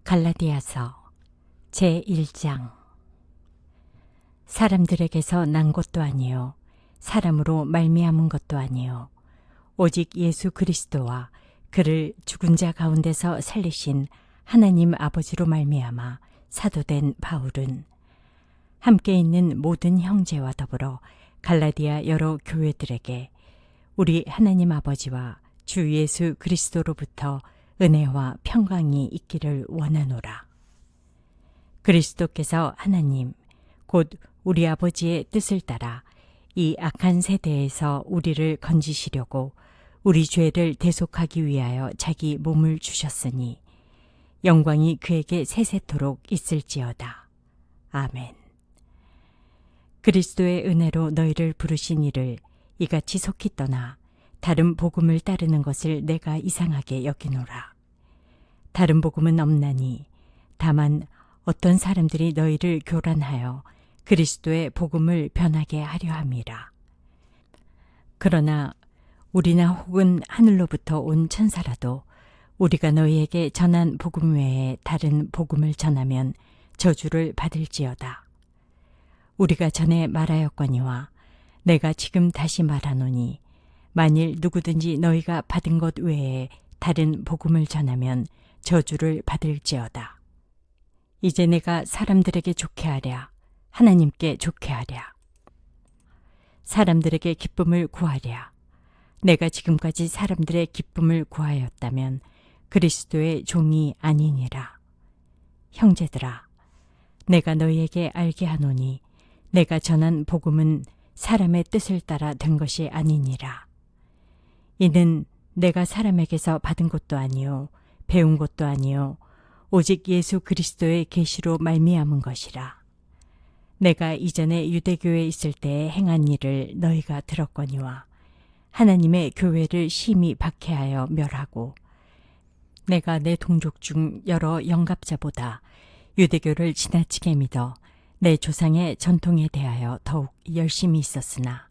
갈라디아서 제1장. 사람들에게서 난 것도 아니요 사람으로 말미암은 것도 아니요 오직 예수 그리스도와 그를 죽은 자 가운데서 살리신 하나님 아버지로 말미암아 사도된 바울은 함께 있는 모든 형제와 더불어 갈라디아 여러 교회들에게 우리 하나님 아버지와 주 예수 그리스도로부터 은혜와 평강이 있기를 원하노라. 그리스도께서 하나님 곧 우리 아버지의 뜻을 따라 이 악한 세대에서 우리를 건지시려고 우리 죄를 대속하기 위하여 자기 몸을 주셨으니 영광이 그에게 세세토록 있을지어다. 아멘. 그리스도의 은혜로 너희를 부르신 이를 이같이 속히 떠나 다른 복음을 따르는 것을 내가 이상하게 여기노라. 다른 복음은 없나니 다만 어떤 사람들이 너희를 교란하여 그리스도의 복음을 변하게 하려 함이라. 그러나 우리나 혹은 하늘로부터 온 천사라도 우리가 너희에게 전한 복음 외에 다른 복음을 전하면 저주를 받을지어다. 우리가 전에 말하였거니와 내가 지금 다시 말하노니 만일 누구든지 너희가 받은 것 외에 다른 복음을 전하면 저주를 받을지어다. 이제 내가 사람들에게 좋게 하랴, 하나님께 좋게 하랴. 사람들에게 기쁨을 구하랴. 내가 지금까지 사람들의 기쁨을 구하였다면 그리스도의 종이 아니니라. 형제들아, 내가 너희에게 알게 하노니 내가 전한 복음은 사람의 뜻을 따라 된 것이 아니니라. 이는 내가 사람에게서 받은 것도 아니요 배운 것도 아니요 오직 예수 그리스도의 계시로 말미암은 것이라. 내가 이전에 유대교에 있을 때에 행한 일을 너희가 들었거니와 하나님의 교회를 심히 박해하여 멸하고 내가 내 동족 중 여러 영갑자보다 유대교를 지나치게 믿어 내 조상의 전통에 대하여 더욱 열심히 있었으나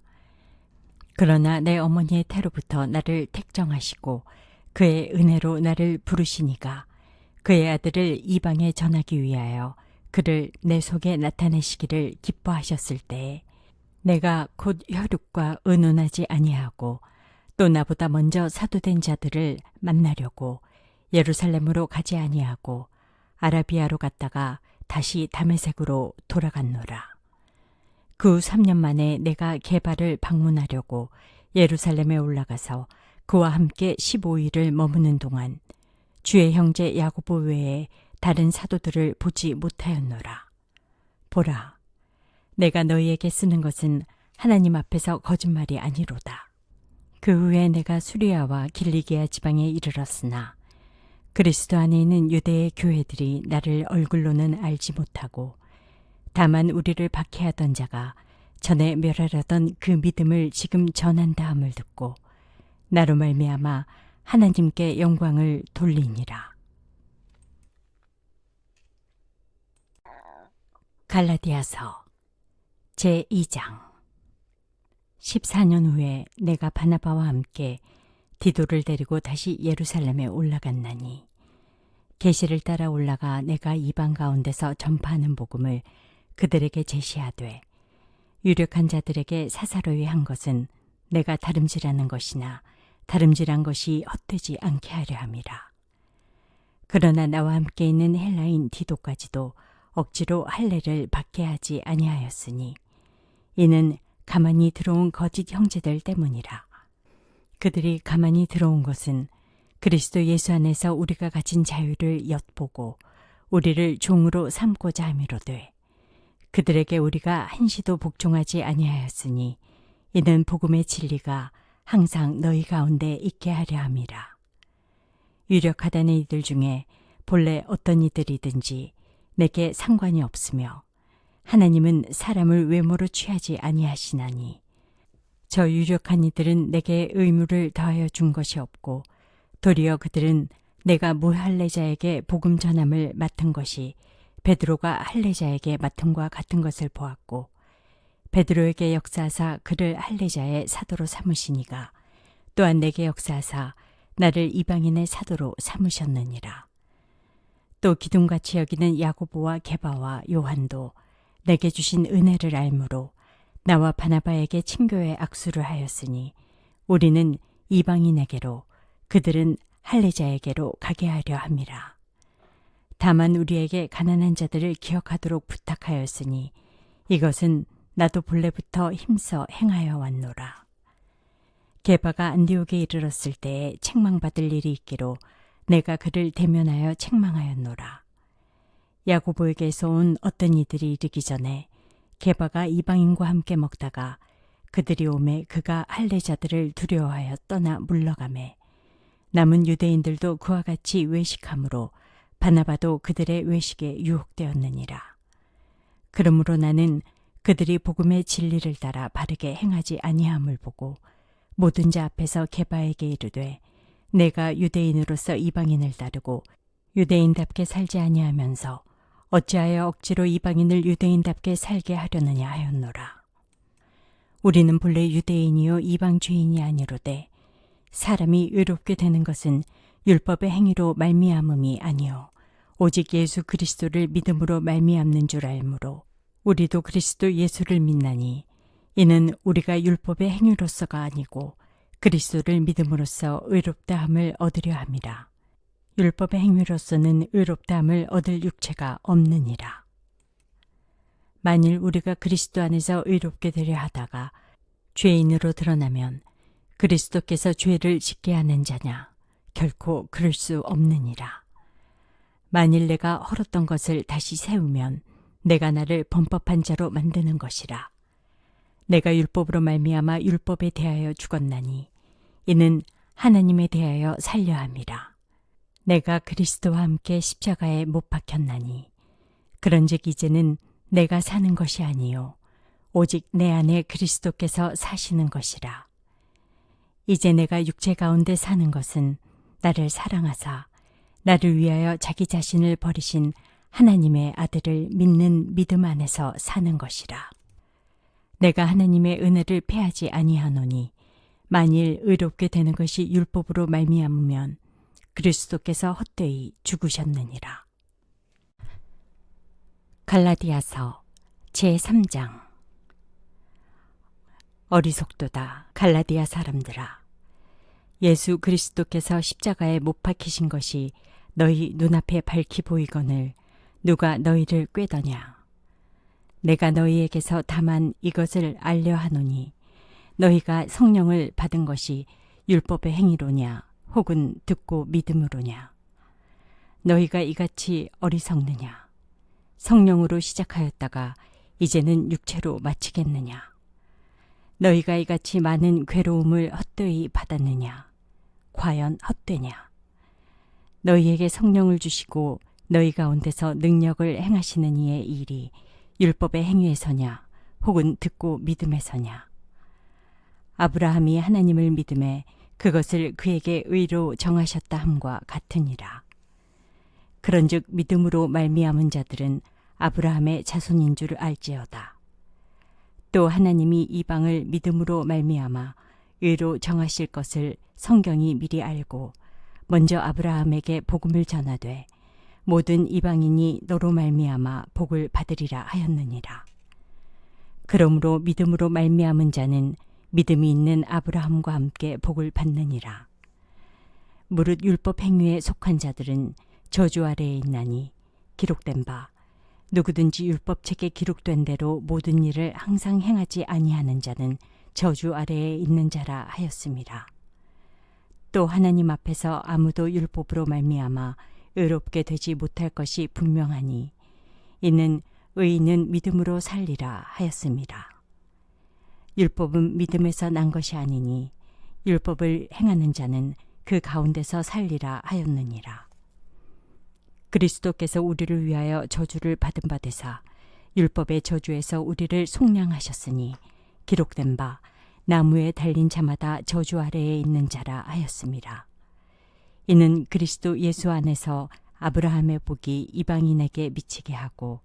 그러나 내 어머니의 태로부터 나를 택정하시고 그의 은혜로 나를 부르시니가 그의 아들을 이방에 전하기 위하여 그를 내 속에 나타내시기를 기뻐하셨을 때에 내가 곧 혈육과 의논하지 아니하고 또 나보다 먼저 사도된 자들을 만나려고 예루살렘으로 가지 아니하고 아라비아로 갔다가 다시 다메섹으로 돌아갔노라. 그 후 3년 만에 내가 게바를 방문하려고 예루살렘에 올라가서 그와 함께 15일을 머무는 동안 주의 형제 야고보 외에 다른 사도들을 보지 못하였노라. 보라, 내가 너희에게 쓰는 것은 하나님 앞에서 거짓말이 아니로다. 그 후에 내가 수리아와 길리기아 지방에 이르렀으나 그리스도 안에 있는 유대의 교회들이 나를 얼굴로는 알지 못하고 다만 우리를 박해하던 자가 전에 멸하려던 그 믿음을 지금 전한다함을 듣고 나로 말미암아 하나님께 영광을 돌리니라. 갈라디아서 제2장. 14년 후에 내가 바나바와 함께 디도를 데리고 다시 예루살렘에 올라갔나니 계시를 따라 올라가 내가 이방 가운데서 전파하는 복음을 그들에게 제시하되 유력한 자들에게 사사로이 한 것은 내가 다름질하는 것이나 다름질한 것이 헛되지 않게 하려 함이라. 그러나 나와 함께 있는 헬라인 디도까지도 억지로 할례를 받게 하지 아니하였으니 이는 가만히 들어온 거짓 형제들 때문이라. 그들이 가만히 들어온 것은 그리스도 예수 안에서 우리가 가진 자유를 엿보고 우리를 종으로 삼고자 함이로되 그들에게 우리가 한시도 복종하지 아니하였으니 이는 복음의 진리가 항상 너희 가운데 있게 하려 함이라. 유력하다는 이들 중에 본래 어떤 이들이든지 내게 상관이 없으며 하나님은 사람을 외모로 취하지 아니하시나니 저 유력한 이들은 내게 의무를 더하여 준 것이 없고 도리어 그들은 내가 무할례자에게 복음 전함을 맡은 것이 베드로가 할례자에게 맡음과 같은 것을 보았고 베드로에게 역사하사 그를 할례자의 사도로 삼으시니가 또한 내게 역사하사 나를 이방인의 사도로 삼으셨느니라. 또 기둥같이 여기는 야고보와 게바와 요한도 내게 주신 은혜를 알므로 나와 바나바에게 친교의 악수를 하였으니 우리는 이방인에게로 그들은 할례자에게로 가게 하려 함이라. 다만 우리에게 가난한 자들을 기억하도록 부탁하였으니 이것은 나도 본래부터 힘써 행하여 왔노라. 게바가 안디옥에 이르렀을 때에 책망받을 일이 있기로 내가 그를 대면하여 책망하였노라. 야고보에게서 온 어떤 이들이 이르기 전에 게바가 이방인과 함께 먹다가 그들이 오매 그가 할례자들을 두려워하여 떠나 물러가매 남은 유대인들도 그와 같이 외식함으로 바나바도 그들의 외식에 유혹되었느니라. 그러므로 나는 그들이 복음의 진리를 따라 바르게 행하지 아니함을 보고 모든 자 앞에서 게바에게 이르되 내가 유대인으로서 이방인을 따르고 유대인답게 살지 아니하면서 어찌하여 억지로 이방인을 유대인답게 살게 하려느냐 하였노라. 우리는 본래 유대인이요 이방 죄인이 아니로되 사람이 의롭게 되는 것은 율법의 행위로 말미암음이 아니요 오직 예수 그리스도를 믿음으로 말미암는 줄 알므로 우리도 그리스도 예수를 믿나니 이는 우리가 율법의 행위로서가 아니고 그리스도를 믿음으로써 의롭다함을 얻으려 함이라. 율법의 행위로서는 의롭다함을 얻을 육체가 없느니라. 만일 우리가 그리스도 안에서 의롭게 되려 하다가 죄인으로 드러나면 그리스도께서 죄를 짓게 하는 자냐? 결코 그럴 수 없느니라. 만일 내가 헐었던 것을 다시 세우면 내가 나를 범법한 자로 만드는 것이라. 내가 율법으로 말미암아 율법에 대하여 죽었나니 이는 하나님에 대하여 살려 함이라. 내가 그리스도와 함께 십자가에 못 박혔나니 그런즉 이제는 내가 사는 것이 아니요 오직 내 안에 그리스도께서 사시는 것이라. 이제 내가 육체 가운데 사는 것은 나를 사랑하사 나를 위하여 자기 자신을 버리신 하나님의 아들을 믿는 믿음 안에서 사는 것이라. 내가 하나님의 은혜를 패하지 아니하노니 만일 의롭게 되는 것이 율법으로 말미암으면 그리스도께서 헛되이 죽으셨느니라. 갈라디아서 제3장. 어리석도다 갈라디아 사람들아. 예수 그리스도께서 십자가에 못 박히신 것이 너희 눈앞에 밝히 보이거늘 누가 너희를 꾀더냐. 내가 너희에게서 다만 이것을 알려 하노니 너희가 성령을 받은 것이 율법의 행위로냐 혹은 듣고 믿음으로냐. 너희가 이같이 어리석느냐. 성령으로 시작하였다가 이제는 육체로 마치겠느냐. 너희가 이같이 많은 괴로움을 헛되이 받았느냐. 과연 헛되냐. 너희에게 성령을 주시고 너희 가운데서 능력을 행하시는 이의 일이 율법의 행위에서냐 혹은 듣고 믿음에서냐. 아브라함이 하나님을 믿음에 그것을 그에게 의로 정하셨다 함과 같으니라. 그런즉 믿음으로 말미암은 자들은 아브라함의 자손인 줄 알지어다. 또 하나님이 이방을 믿음으로 말미암아 의로 정하실 것을 성경이 미리 알고 먼저 아브라함에게 복음을 전하되 모든 이방인이 너로 말미암아 복을 받으리라 하였느니라. 그러므로 믿음으로 말미암은 자는 믿음이 있는 아브라함과 함께 복을 받느니라. 무릇 율법 행위에 속한 자들은 저주 아래에 있나니 기록된 바 누구든지 율법책에 기록된 대로 모든 일을 항상 행하지 아니하는 자는 저주 아래에 있는 자라 하였음이라. 또 하나님 앞에서 아무도 율법으로 말미암아 의롭게 되지 못할 것이 분명하니 이는 의인은 믿음으로 살리라 하였음이라. 율법은 믿음에서 난 것이 아니니 율법을 행하는 자는 그 가운데서 살리라 하였느니라. 그리스도께서 우리를 위하여 저주를 받은 바 되사 율법의 저주에서 우리를 속량하셨으니 기록된 바 나무에 달린 자마다 저주 아래에 있는 자라 하였음이라. 이는 그리스도 예수 안에서 아브라함의 복이 이방인에게 미치게 하고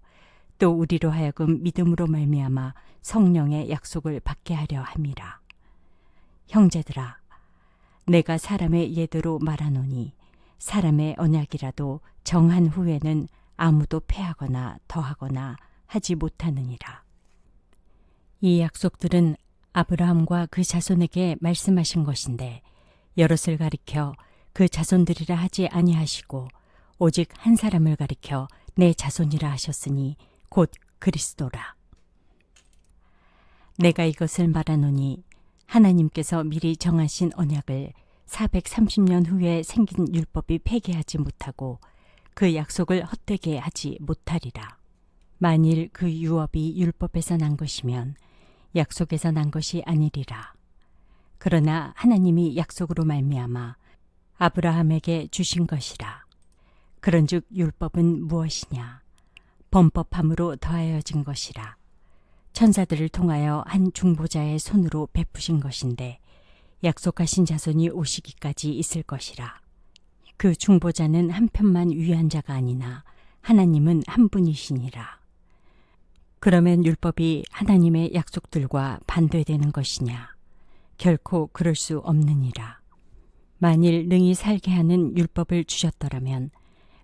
또 우리로 하여금 믿음으로 말미암아 성령의 약속을 받게 하려 함이라. 형제들아, 내가 사람의 예대로 말하노니 사람의 언약이라도 정한 후에는 아무도 패하거나 더하거나 하지 못하느니라. 이 약속들은 아브라함과 그 자손에게 말씀하신 것인데 여럿을 가리켜 그 자손들이라 하지 아니하시고 오직 한 사람을 가리켜 내 자손이라 하셨으니 곧 그리스도라. 내가 이것을 말하노니 하나님께서 미리 정하신 언약을 430년 후에 생긴 율법이 폐기하지 못하고 그 약속을 헛되게 하지 못하리라. 만일 그 유업이 율법에서 난 것이면 약속에서 난 것이 아니리라. 그러나 하나님이 약속으로 말미암아 아브라함에게 주신 것이라. 그런즉 율법은 무엇이냐? 범법함으로 더하여진 것이라. 천사들을 통하여 한 중보자의 손으로 베푸신 것인데 약속하신 자손이 오시기까지 있을 것이라. 그 중보자는 한편만 위한 자가 아니나 하나님은 한 분이시니라. 그러면 율법이 하나님의 약속들과 반대되는 것이냐? 결코 그럴 수 없느니라. 만일 능히 살게 하는 율법을 주셨더라면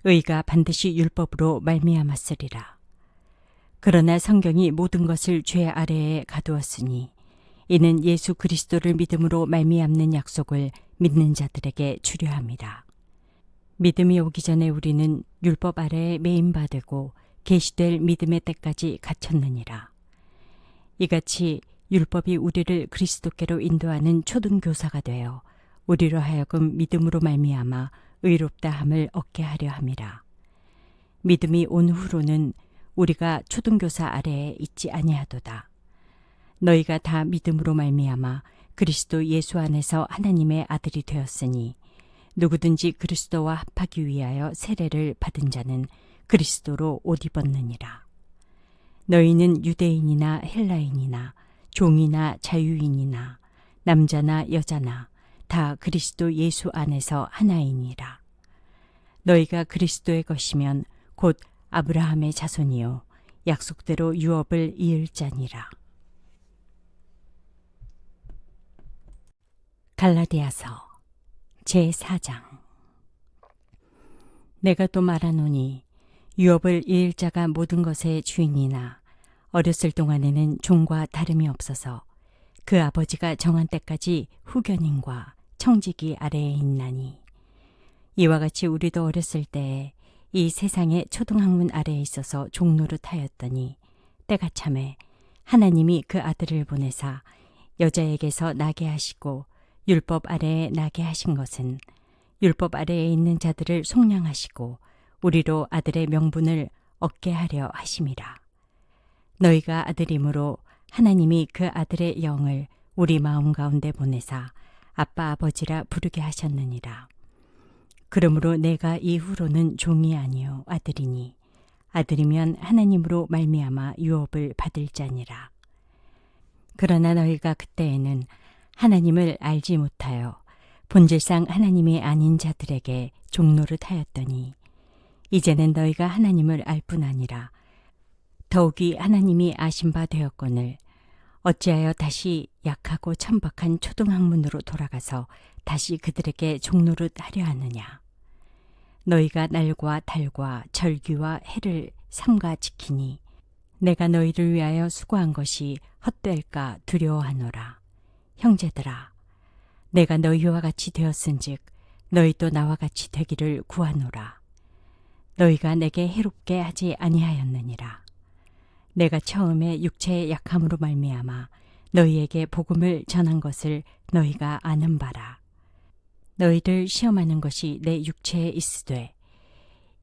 의가 반드시 율법으로 말미암았으리라. 그러나 성경이 모든 것을 죄 아래에 가두었으니 이는 예수 그리스도를 믿음으로 말미암는 약속을 믿는 자들에게 주려 함이라. 믿음이 오기 전에 우리는 율법 아래에 매인바 되고 계시될 믿음의 때까지 갇혔느니라. 이같이 율법이 우리를 그리스도께로 인도하는 초등교사가 되어 우리로 하여금 믿음으로 말미암아 의롭다함을 얻게 하려 함이라. 믿음이 온 후로는 우리가 초등교사 아래에 있지 아니하도다. 너희가 다 믿음으로 말미암아 그리스도 예수 안에서 하나님의 아들이 되었으니 누구든지 그리스도와 합하기 위하여 세례를 받은 자는 그리스도로 옷 입었느니라. 너희는 유대인이나 헬라인이나 종이나 자유인이나 남자나 여자나 다 그리스도 예수 안에서 하나이니라. 너희가 그리스도의 것이면 곧 아브라함의 자손이요 약속대로 유업을 이을 자니라. 갈라디아서 제4장. 내가 또 말하노니 유업을 이을 자가 모든 것의 주인이나 어렸을 동안에는 종과 다름이 없어서 그 아버지가 정한 때까지 후견인과 청지기 아래에 있나니 이와 같이 우리도 어렸을 때에 이 세상의 초등학문 아래에 있어서 종노릇하였더니 때가 참에 하나님이 그 아들을 보내사 여자에게서 나게 하시고 율법 아래에 나게 하신 것은 율법 아래에 있는 자들을 속량하시고 우리로 아들의 명분을 얻게 하려 하심이라. 너희가 아들이므로 하나님이 그 아들의 영을 우리 마음 가운데 보내사 아빠 아버지라 부르게 하셨느니라. 그러므로 내가 이후로는 종이 아니요 아들이니 아들이면 하나님으로 말미암아 유업을 받을 자니라. 그러나 너희가 그때에는 하나님을 알지 못하여 본질상 하나님이 아닌 자들에게 종노릇하였더니 이제는 너희가 하나님을 알 뿐 아니라 더욱이 하나님이 아신 바 되었거늘 어찌하여 다시 약하고 천박한 초등학문으로 돌아가서 다시 그들에게 종노릇하려 하느냐. 너희가 날과 달과 절기와 해를 삼가 지키니 내가 너희를 위하여 수고한 것이 헛될까 두려워하노라. 형제들아, 내가 너희와 같이 되었은즉 너희도 나와 같이 되기를 구하노라. 너희가 내게 해롭게 하지 아니하였느니라. 내가 처음에 육체의 약함으로 말미암아 너희에게 복음을 전한 것을 너희가 아는 바라. 너희를 시험하는 것이 내 육체에 있으되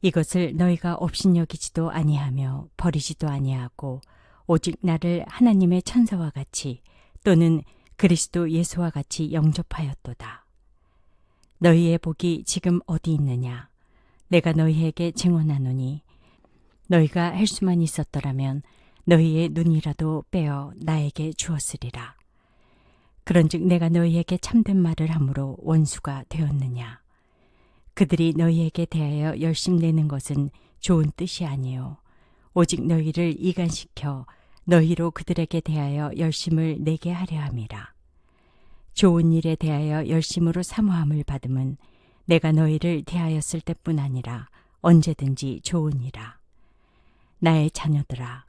이것을 너희가 업신여기지도 아니하며 버리지도 아니하고 오직 나를 하나님의 천사와 같이 또는 그리스도 예수와 같이 영접하였도다. 너희의 복이 지금 어디 있느냐? 내가 너희에게 증언하노니 너희가 할 수만 있었더라면 너희의 눈이라도 빼어 나에게 주었으리라. 그런즉 내가 너희에게 참된 말을 함으로 원수가 되었느냐? 그들이 너희에게 대하여 열심내는 것은 좋은 뜻이 아니요 오직 너희를 이간시켜 너희로 그들에게 대하여 열심을 내게 하려 함이라. 좋은 일에 대하여 열심으로 사모함을 받음은 내가 너희를 대하였을 때뿐 아니라 언제든지 좋으니라. 나의 자녀들아,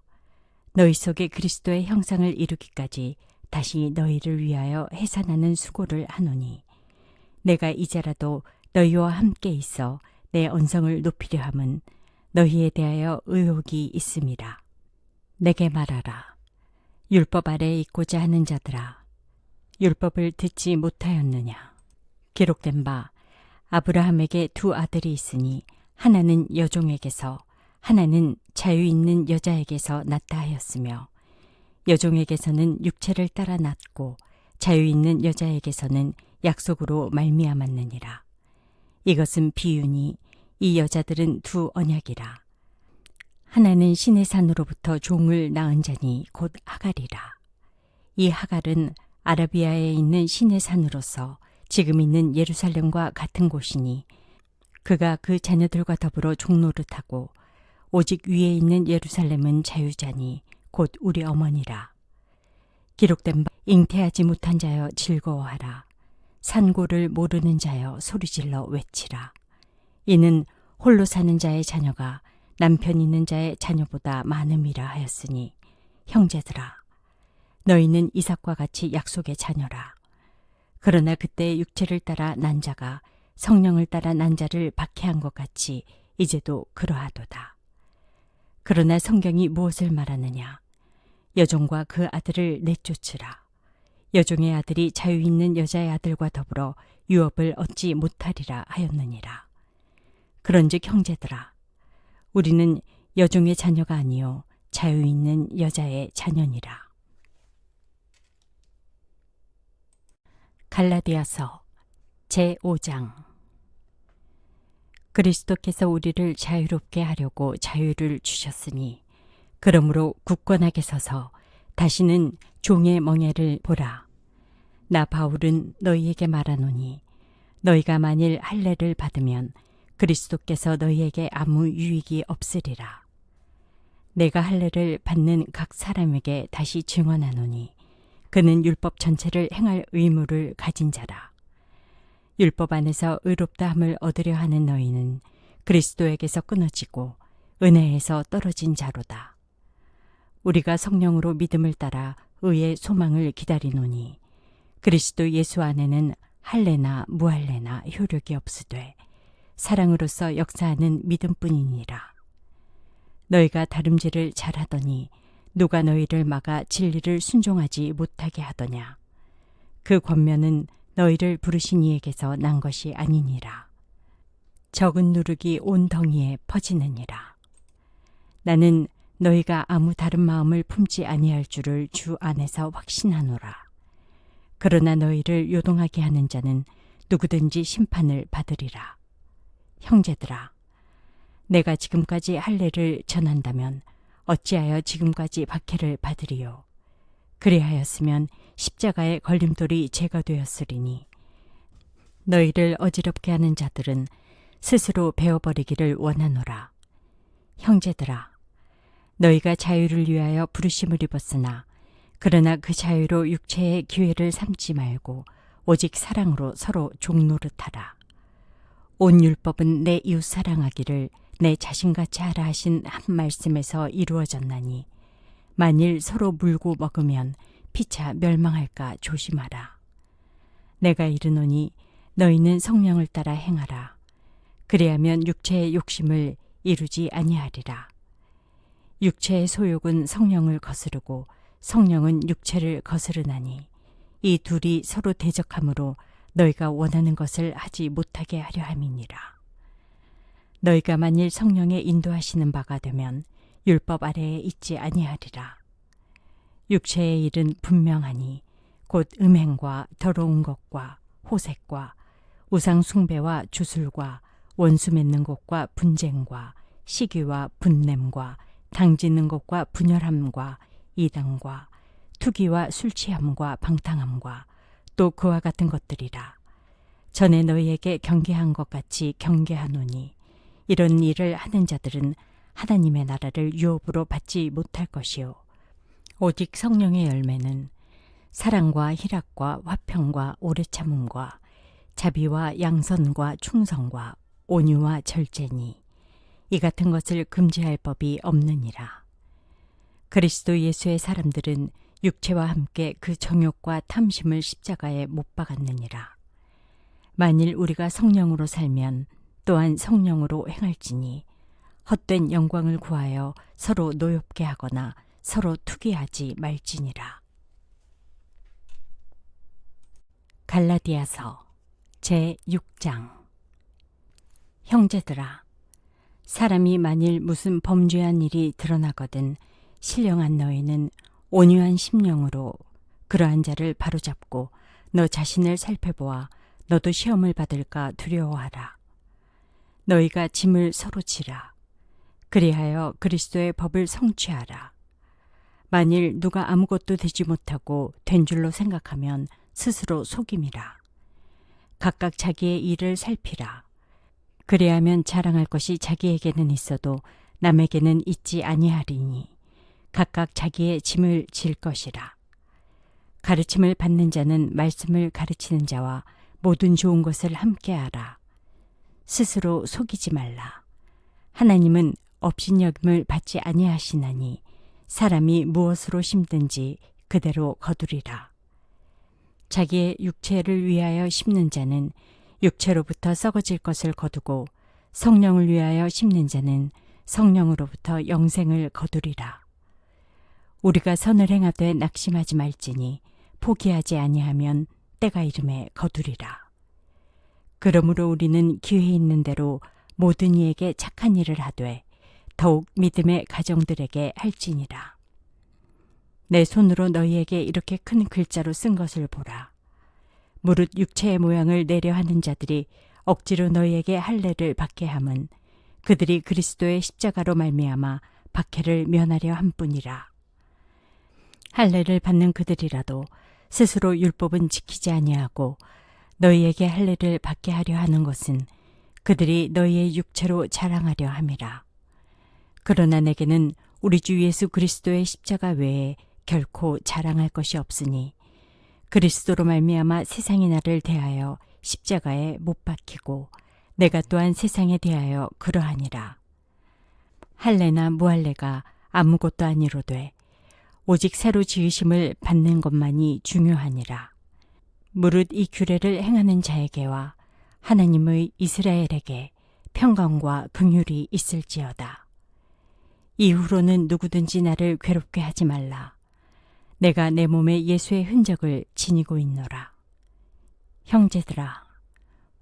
너희 속에 그리스도의 형상을 이루기까지 다시 너희를 위하여 해산하는 수고를 하노니, 내가 이제라도 너희와 함께 있어 내 언성을 높이려 함은 너희에 대하여 의혹이 있음이라. 내게 말하라. 율법 아래에 있고자 하는 자들아, 율법을 듣지 못하였느냐? 기록된 바 아브라함에게 두 아들이 있으니 하나는 여종에게서 하나는 자유 있는 여자에게서 낳다 하였으며, 여종에게서는 육체를 따라 낳고 자유 있는 여자에게서는 약속으로 말미암았느니라. 이것은 비유니 이 여자들은 두 언약이라. 하나는 신의 산으로부터 종을 낳은 자니 곧 하갈이라. 이 하갈은 아라비아에 있는 신의 산으로서 지금 있는 예루살렘과 같은 곳이니, 그가 그 자녀들과 더불어 종노릇하고 오직 위에 있는 예루살렘은 자유자니 곧 우리 어머니라. 기록된 바 잉태하지 못한 자여 즐거워하라. 산고를 모르는 자여 소리질러 외치라. 이는 홀로 사는 자의 자녀가 남편 있는 자의 자녀보다 많음이라 하였으니, 형제들아, 너희는 이삭과 같이 약속의 자녀라. 그러나 그때 육체를 따라 난 자가 성령을 따라 난 자를 박해한 것 같이 이제도 그러하도다. 그러나 성경이 무엇을 말하느냐? 여종과 그 아들을 내쫓으라. 여종의 아들이 자유 있는 여자의 아들과 더불어 유업을 얻지 못하리라 하였느니라. 그런즉 형제들아, 우리는 여종의 자녀가 아니요 자유 있는 여자의 자녀니라. 갈라디아서 제5장. 그리스도께서 우리를 자유롭게 하려고 자유를 주셨으니, 그러므로 굳건하게 서서 다시는 종의 멍에를 보라. 나 바울은 너희에게 말하노니, 너희가 만일 할례를 받으면 그리스도께서 너희에게 아무 유익이 없으리라. 내가 할례를 받는 각 사람에게 다시 증언하노니, 그는 율법 전체를 행할 의무를 가진 자라. 율법 안에서 의롭다함을 얻으려 하는 너희는 그리스도에게서 끊어지고 은혜에서 떨어진 자로다. 우리가 성령으로 믿음을 따라 의의 소망을 기다리노니, 그리스도 예수 안에는 할례나 무할례나 효력이 없으되 사랑으로서 역사하는 믿음뿐이니라. 너희가 다름질을 잘하더니 누가 너희를 막아 진리를 순종하지 못하게 하더냐? 그 권면은 너희를 부르신 이에게서 난 것이 아니니라. 적은 누룩이 온 덩이에 퍼지느니라. 나는 너희가 아무 다른 마음을 품지 아니할 줄을 주 안에서 확신하노라. 그러나 너희를 요동하게 하는 자는 누구든지 심판을 받으리라. 형제들아, 내가 지금까지 할례를 전한다면 어찌하여 지금까지 박해를 받으리요? 그리하였으면 십자가의 걸림돌이 제가 되었으리니, 너희를 어지럽게 하는 자들은 스스로 베어버리기를 원하노라. 형제들아, 너희가 자유를 위하여 부르심을 입었으나, 그러나 그 자유로 육체의 기회를 삼지 말고 오직 사랑으로 서로 종노릇하라. 온 율법은 내 이웃 사랑하기를 내 자신같이 하라 하신 한 말씀에서 이루어졌나니, 만일 서로 물고 먹으면 피차 멸망할까 조심하라. 내가 이르노니 너희는 성령을 따라 행하라. 그리하면 육체의 욕심을 이루지 아니하리라. 육체의 소욕은 성령을 거스르고 성령은 육체를 거스르나니, 이 둘이 서로 대적하므로 너희가 원하는 것을 하지 못하게 하려 함이니라. 너희가 만일 성령의 인도하시는 바가 되면 율법 아래에 있지 아니하리라. 육체의 일은 분명하니 곧 음행과 더러운 것과 호색과 우상 숭배와 주술과 원수 맺는 것과 분쟁과 시기와 분냄과 당짓는 것과 분열함과 이단과 투기와 술 취함과 방탕함과 또 그와 같은 것들이라. 전에 너희에게 경계한 것 같이 경계하노니, 이런 일을 하는 자들은 하나님의 나라를 유업으로 받지 못할 것이요, 오직 성령의 열매는 사랑과 희락과 화평과 오래 참음과 자비와 양선과 충성과 온유와 절제니, 이 같은 것을 금지할 법이 없느니라. 그리스도 예수의 사람들은 육체와 함께 그 정욕과 탐심을 십자가에 못 박았느니라. 만일 우리가 성령으로 살면 또한 성령으로 행할지니 헛된 영광을 구하여 서로 노엽게 하거나 서로 투기하지 말지니라. 갈라디아서 제6장. 형제들아, 사람이 만일 무슨 범죄한 일이 드러나거든 신령한 너희는 온유한 심령으로 그러한 자를 바로잡고 너 자신을 살펴보아 너도 시험을 받을까 두려워하라. 너희가 짐을 서로 지라. 그리하여 그리스도의 법을 성취하라. 만일 누가 아무것도 되지 못하고 된 줄로 생각하면 스스로 속임이라. 각각 자기의 일을 살피라. 그리하면 자랑할 것이 자기에게는 있어도 남에게는 있지 아니하리니 각각 자기의 짐을 질 것이라. 가르침을 받는 자는 말씀을 가르치는 자와 모든 좋은 것을 함께하라. 스스로 속이지 말라. 하나님은 업신여김을 받지 아니하시나니 사람이 무엇으로 심든지 그대로 거두리라. 자기의 육체를 위하여 심는 자는 육체로부터 썩어질 것을 거두고 성령을 위하여 심는 자는 성령으로부터 영생을 거두리라. 우리가 선을 행하되 낙심하지 말지니 포기하지 아니하면 때가 이름에 거두리라. 그러므로 우리는 기회 있는 대로 모든 이에게 착한 일을 하되 더욱 믿음의 가정들에게 할지니라. 내 손으로 너희에게 이렇게 큰 글자로 쓴 것을 보라. 무릇 육체의 모양을 내려 하는 자들이 억지로 너희에게 할례를 받게 함은 그들이 그리스도의 십자가로 말미암아 박해를 면하려 함뿐이라. 할례를 받는 그들이라도 스스로 율법은 지키지 아니하고 너희에게 할례를 받게 하려 하는 것은 그들이 너희의 육체로 자랑하려 함이라. 그러나 내게는 우리 주 예수 그리스도의 십자가 외에 결코 자랑할 것이 없으니 그리스도로 말미암아 세상이 나를 대하여 십자가에 못 박히고 내가 또한 세상에 대하여 그러하니라. 할례나 무할례가 아무것도 아니로되 오직 새로 지으심을 받는 것만이 중요하니라. 무릇 이 규례를 행하는 자에게와 하나님의 이스라엘에게 평강과 긍휼이 있을지어다. 이후로는 누구든지 나를 괴롭게 하지 말라. 내가 내 몸에 예수의 흔적을 지니고 있노라. 형제들아,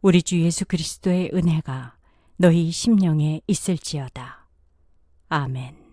우리 주 예수 그리스도의 은혜가 너희 심령에 있을지어다. 아멘.